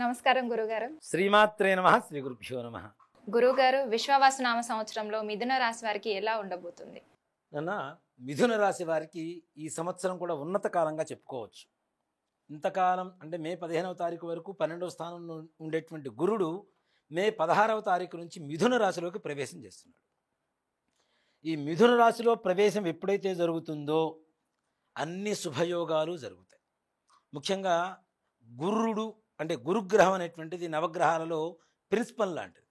నమస్కారం గురుగారు. శ్రీమాత్రే నమః. శ్రీ గురుభ్యో నమః. గురుగారు, విశ్వావసు నామ సంవత్సరంలో మిథున రాశి వారికి ఎలా ఉండబోతుంది? నాన్న, మిథున రాశి వారికి ఈ సంవత్సరం కూడా ఉన్నత కాలంగా చెప్పుకోవచ్చు. ఇంతకాలం అంటే మే 15వ తారీఖు వరకు 12వ స్థానంలో ఉండేటువంటి గురుడు మే 16వ తారీఖు నుంచి మిథున రాశిలోకి ప్రవేశం చేస్తున్నాడు. ఈ మిథున రాశిలో ప్రవేశం ఎప్పుడైతే జరుగుతుందో అన్ని శుభయోగాలు జరుగుతాయి. ముఖ్యంగా గురుడు అంటే గురుగ్రహం అనేటువంటిది నవగ్రహాలలో ప్రిన్సిపల్ లాంటిది.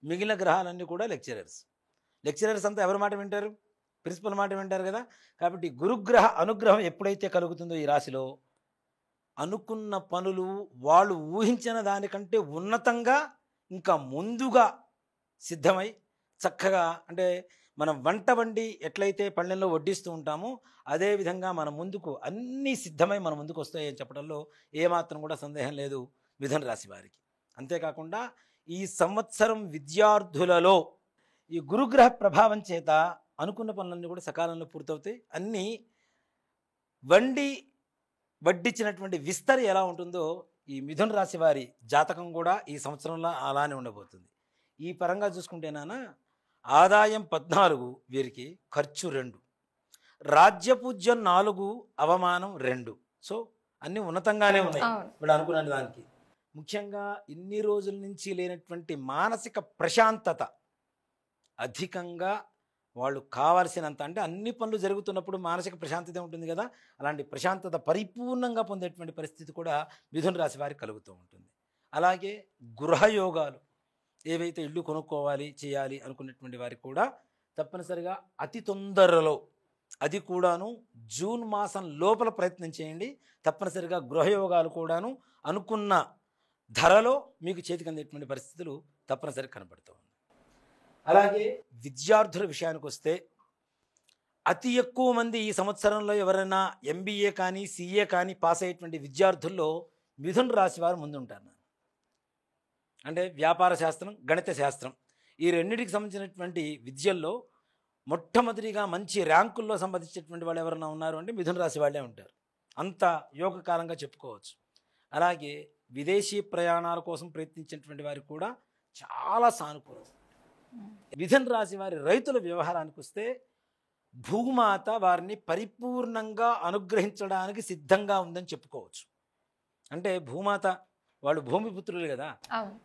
మిగిలిన గ్రహాలన్నీ కూడా లెక్చరర్స్ అంతా ఎవరి మాట వింటారు? ప్రిన్సిపల్ మాట వింటారు కదా. కాబట్టి గురుగ్రహ అనుగ్రహం ఎప్పుడైతే కలుగుతుందో ఈ రాశిలో అనుకున్న పనులు వాళ్ళు ఊహించిన దానికంటే ఉన్నతంగా ఇంకా ముందుగా సిద్ధమై చక్కగా, అంటే మనం వంట వండి ఎట్లయితే పళ్ళెంలో వడ్డిస్తూ ఉంటామో అదేవిధంగా మన ముందుకు అన్నీ సిద్ధమై మన ముందుకు వస్తాయని చెప్పడంలో ఏమాత్రం కూడా సందేహం లేదు మిథున రాశి వారికి. అంతేకాకుండా ఈ సంవత్సరం విద్యార్థులలో ఈ గురుగ్రహ ప్రభావం చేత అనుకున్న పనులన్నీ కూడా సకాలంలో పూర్తవుతాయి. అన్నీ వడ్డించినటువంటి విస్తరి ఎలా ఉంటుందో ఈ మిథున రాశి వారి జాతకం కూడా ఈ సంవత్సరంలో అలానే ఉండబోతుంది. ఈ పరంగా చూసుకుంటే నాన్న, ఆదాయం 14, వీరికి ఖర్చు 2, రాజ్యపూజ్యం 4, అవమానం 2. సో అన్నీ ఉన్నతంగానే ఉన్నాయి వీళ్ళు అనుకున్న దానికి. ముఖ్యంగా ఇన్ని రోజుల నుంచి లేనటువంటి మానసిక ప్రశాంతత అధికంగా వాళ్ళు కావాల్సినంత, అంటే అన్ని పనులు జరుగుతున్నప్పుడు మానసిక ప్రశాంతత ఉంటుంది కదా, అలాంటి ప్రశాంతత పరిపూర్ణంగా పొందేటువంటి పరిస్థితి కూడా మిథున రాశి వారికి కలుగుతూ ఉంటుంది. అలాగే గృహయోగాలు ఏవైతే ఇల్లు కొనుక్కోవాలి చేయాలి అనుకున్నటువంటి వారికి కూడా తప్పనిసరిగా అతి తొందరలో, అది కూడాను జూన్ మాసం లోపల ప్రయత్నం చేయండి. తప్పనిసరిగా గృహయోగాలు కూడాను అనుకున్న ధరలో మీకు చేతికి అందేటువంటి పరిస్థితులు తప్పనిసరిగా కనబడుతూ ఉన్నాయి. అలాగే విద్యార్థుల విషయానికి వస్తే అతి ఎక్కువ మంది ఈ సంవత్సరంలో ఎవరైనా MBA కానీ CA కానీ పాస్ అయ్యేటువంటి విద్యార్థుల్లో మిథున రాశి వారు ముందుంటారు. అంటే వ్యాపార శాస్త్రం, గణిత శాస్త్రం, ఈ రెండింటికి సంబంధించినటువంటి విద్యల్లో మొట్టమొదటిగా మంచి ర్యాంకుల్లో సంపాదించేటువంటి వాళ్ళు ఎవరైనా ఉన్నారు అంటే మిథున రాశి వాళ్ళే ఉంటారు. అంత యోగకాలంగా చెప్పుకోవచ్చు. అలాగే విదేశీ ప్రయాణాల కోసం ప్రయత్నించేటువంటి వారికి కూడా చాలా సానుకూలం. మిథున రాశి వారి రైతుల వ్యవహారానికి వస్తే భూమాత వారిని పరిపూర్ణంగా అనుగ్రహించడానికి సిద్ధంగా ఉందని చెప్పుకోవచ్చు. అంటే భూమాత వాళ్ళు భూమిపుత్రులు కదా,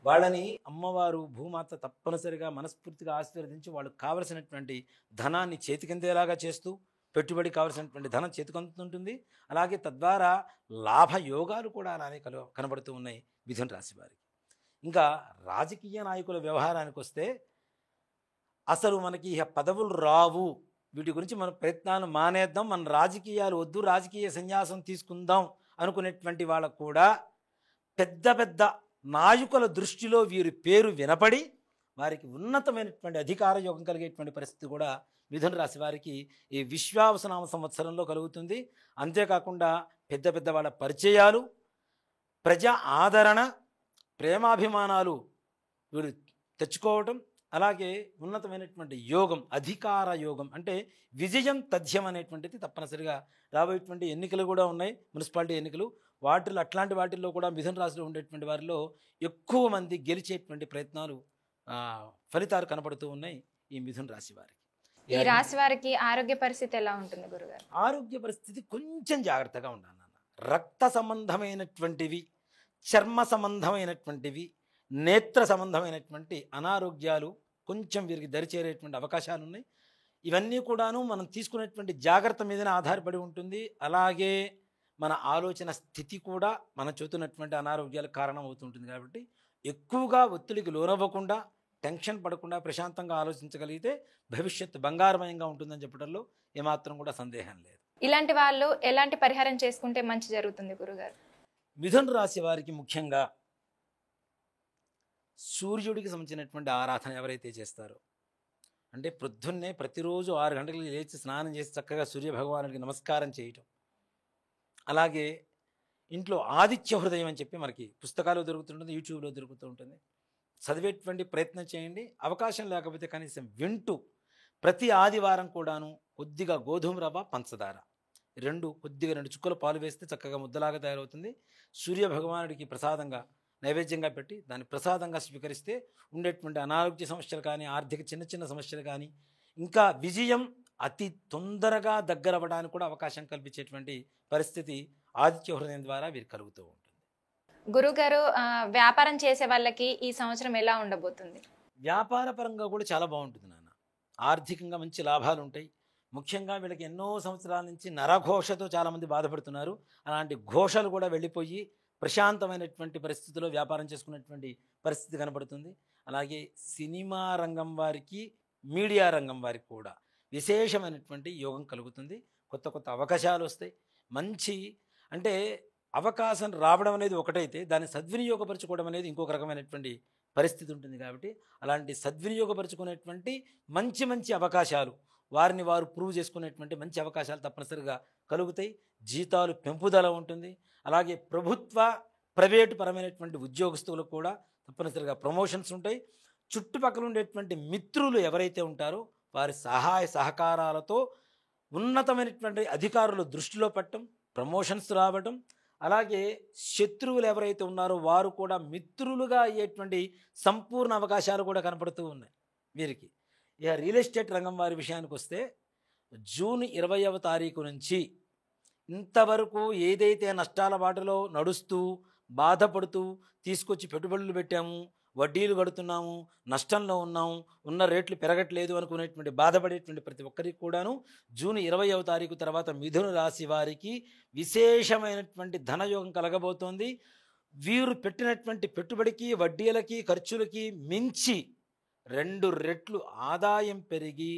వాళ్ళని అమ్మవారు భూమాత తప్పనిసరిగా మనస్ఫూర్తిగా ఆశీర్వదించి వాళ్ళకి కావలసినటువంటి ధనాన్ని చేతికిందేలాగా చేస్తూ, పెట్టుబడి కావలసినటువంటి ధనం చేతికందుతుంటుంది. అలాగే తద్వారా లాభయోగాలు కూడా అలానే కనబడుతూ ఉన్నాయి మిథున రాశి వారికి. ఇంకా రాజకీయ నాయకుల వ్యవహారానికి వస్తే అసలు మనకి పదవులు రావు, వీటి గురించి మన ప్రయత్నాలు మానేద్దాం, మన రాజకీయాలు వద్దు, రాజకీయ సన్యాసం తీసుకుందాం అనుకునేటువంటి వాళ్ళకు కూడా పెద్ద పెద్ద నాయకుల దృష్టిలో వీరి పేరు వినపడి వారికి ఉన్నతమైనటువంటి అధికార యోగం కలిగేటువంటి పరిస్థితి కూడా మిథున రాశి వారికి ఈ విశ్వావసునామ సంవత్సరంలో కలుగుతుంది. అంతేకాకుండా పెద్ద పెద్ద వాళ్ళ పరిచయాలు, ప్రజా ఆదరణ, ప్రేమాభిమానాలు వీరు తెచ్చుకోవటం, అలాగే ఉన్నతమైనటువంటి యోగం, అధికార యోగం, అంటే విజయం తథ్యం అనేటువంటిది తప్పనిసరిగా రాబోయేటువంటి ఎన్నికలు కూడా ఉన్నాయి, మున్సిపాలిటీ ఎన్నికలు. అట్లాంటి వాటిల్లో కూడా మిథున రాశిలో ఉండేటువంటి వారిలో ఎక్కువ మంది గెలిచేటువంటి ప్రయత్నాలు, ఫలితాలు కనబడుతూ ఉన్నాయి ఈ మిథున రాశి వారికి. ఈ రాశి వారికి ఆరోగ్య పరిస్థితి ఎలా ఉంటుంది గురుగారు? ఆరోగ్య పరిస్థితి కొంచెం జాగ్రత్తగా ఉండాలి నాన్న. రక్త సంబంధమైనటువంటివి, చర్మ సంబంధమైనటువంటివి, నేత్ర సంబంధమైనటువంటి అనారోగ్యాలు కొంచెం వీరికి దరిచేరేటువంటి అవకాశాలు ఉన్నాయి. ఇవన్నీ కూడాను మనం తీసుకునేటువంటి జాగ్రత్త మీదనే ఆధారపడి ఉంటుంది. అలాగే మన ఆలోచన స్థితి కూడా మనం చూస్తున్నటువంటి అనారోగ్యాలకు కారణం అవుతుంటుంది. కాబట్టి ఎక్కువగా ఒత్తిడికి లోనవ్వకుండా, టెన్షన్ పడకుండా ప్రశాంతంగా ఆలోచించగలిగితే భవిష్యత్తు బంగారమయంగా ఉంటుందని చెప్పడంలో ఏమాత్రం కూడా సందేహం లేదు. ఇలాంటి వాళ్ళు ఎలాంటి పరిహారం చేసుకుంటే మంచి జరుగుతుంది గురుగారు? మిథున రాశి వారికి ముఖ్యంగా సూర్యుడికి సంబంధించినటువంటి ఆరాధన ఎవరైతే చేస్తారో, అంటే ప్రొద్దున్నే ప్రతిరోజు 6 గంటలకు లేచి స్నానం చేసి చక్కగా సూర్యభగవానుడికి నమస్కారం చేయటం, అలాగే ఇంట్లో ఆదిత్య హృదయం అని చెప్పి మనకి పుస్తకాలు దొరుకుతుంటుంది, యూట్యూబ్లో దొరుకుతూ ఉంటుంది, చదివేటువంటి ప్రయత్నం చేయండి. అవకాశం లేకపోతే కనీసం వింటూ ప్రతి ఆదివారం కూడాను కొద్దిగా గోధుమ రవ్వ, పంచదార కొద్దిగా 2 చుక్కల పాలు వేస్తే చక్కగా ముద్దలాగా తయారవుతుంది. సూర్య భగవానుడికి ప్రసాదంగా నైవేద్యంగా పెట్టి దాన్ని ప్రసాదంగా స్వీకరిస్తే ఉండేటువంటి అనారోగ్య సమస్యలు కానీ ఆర్థిక చిన్న చిన్న సమస్యలు కానీ ఇంకా విజయం అతి తొందరగా దగ్గర అవ్వడానికి కూడా అవకాశం కల్పించేటువంటి పరిస్థితి ఆదిత్య హృదయం ద్వారా వీరికి కలుగుతూ ఉంటుంది. గురుగారు, వ్యాపారం చేసే వాళ్ళకి ఈ సంవత్సరం ఎలా ఉండబోతుంది? వ్యాపార పరంగా కూడా చాలా బాగుంటుంది నాన్న. ఆర్థికంగా మంచి లాభాలు ఉంటాయి. ముఖ్యంగా వీళ్ళకి ఎన్నో సంవత్సరాల నుంచి నరఘోషతో చాలామంది బాధపడుతున్నారు. అలాంటి ఘోషలు కూడా వెళ్ళిపోయి ప్రశాంతమైనటువంటి పరిస్థితిలో వ్యాపారం చేసుకునేటువంటి పరిస్థితి కనబడుతుంది. అలాగే సినిమా రంగం వారికి, మీడియా రంగం వారికి కూడా విశేషమైనటువంటి యోగం కలుగుతుంది. కొత్త కొత్త అవకాశాలు వస్తాయి. మంచి అంటే అవకాశం రావడం అనేది ఒకటైతే దాన్ని సద్వినియోగపరచుకోవడం అనేది ఇంకొక రకమైనటువంటి పరిస్థితి ఉంటుంది. కాబట్టి అలాంటి సద్వినియోగపరచుకునేటువంటి మంచి మంచి అవకాశాలు, వారిని వారు ప్రూవ్ చేసుకునేటువంటి మంచి అవకాశాలు తప్పనిసరిగా కలుగుతాయి. జీతాలు పెంపుదల ఉంటుంది. అలాగే ప్రభుత్వ ప్రైవేటు పరమైనటువంటి ఉద్యోగస్తులకు కూడా తప్పనిసరిగా ప్రమోషన్స్ ఉంటాయి. చుట్టుపక్కల ఉండేటువంటి మిత్రులు ఎవరైతే ఉంటారో వారి సహాయ సహకారాలతో ఉన్నతమైనటువంటి అధికారులు దృష్టిలో పట్టడం, ప్రమోషన్స్ రావడం, అలాగే శత్రువులు ఎవరైతే ఉన్నారో వారు కూడా మిత్రులుగా అయ్యేటువంటి సంపూర్ణ అవకాశాలు కూడా కనపడుతూ ఉన్నాయి వీరికి. ఇక రియల్ ఎస్టేట్ రంగం వారి విషయానికి వస్తే జూన్ 20వ తారీఖు నుంచి ఇంతవరకు ఏదైతే నష్టాల బాటలో నడుస్తూ బాధపడుతూ తీసుకొచ్చి పెట్టుబడులు పెట్టాము, వడ్డీలు కడుతున్నాము, నష్టంలో ఉన్నాము, ఉన్న రేట్లు పెరగట్లేదు అనుకునేటువంటి బాధపడేటువంటి ప్రతి ఒక్కరికి కూడాను జూన్ 20వ తారీఖు తర్వాత మిథున రాశి వారికి విశేషమైనటువంటి ధనయోగం కలగబోతోంది. వీరు పెట్టినటువంటి పెట్టుబడికి, వడ్డీలకి, ఖర్చులకి మించి 2 రెట్లు ఆదాయం పెరిగి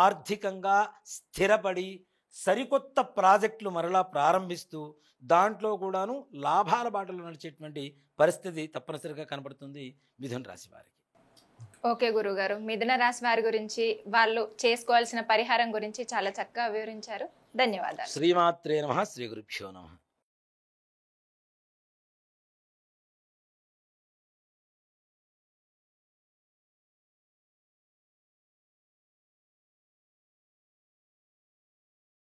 ఆర్థికంగా స్థిరపడి సరికొత్త ప్రాజెక్టులు మరలా ప్రారంభిస్తూ దాంట్లో కూడాను లాభాల బాటలో నడిచేటువంటి పరిస్థితి తప్పనిసరిగా కనబడుతుంది మిథున రాశి వారికి. ఓకే గురుగారు, మిథున రాశి వారి గురించి, వాళ్ళు చేసుకోవాల్సిన పరిహారం గురించి చాలా చక్కగా వివరించారు. ధన్యవాదాలు. శ్రీమాత్రే నమః. శ్రీ గురుభ్యో నమః.